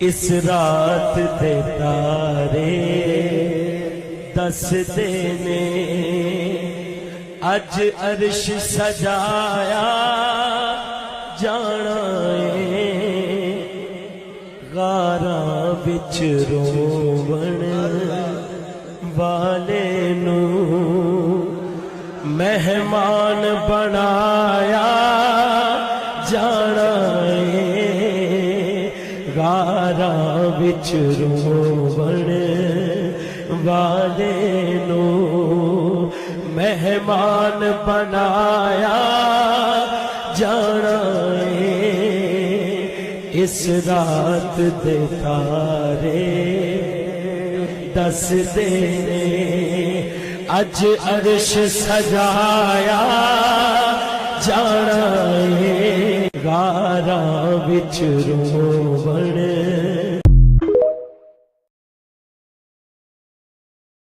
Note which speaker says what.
Speaker 1: اس رات دے تارے دس دینے اج عرش سجایا جانا ہے غاراں وچ روون والے نو مہمان بنایا جانا ہے غاراں وچ روون والے نو مہمان بنایا جانا ہے اس رات دے تارے دس دینے اج عرش سجایا جانا ہے غاراں وچ روون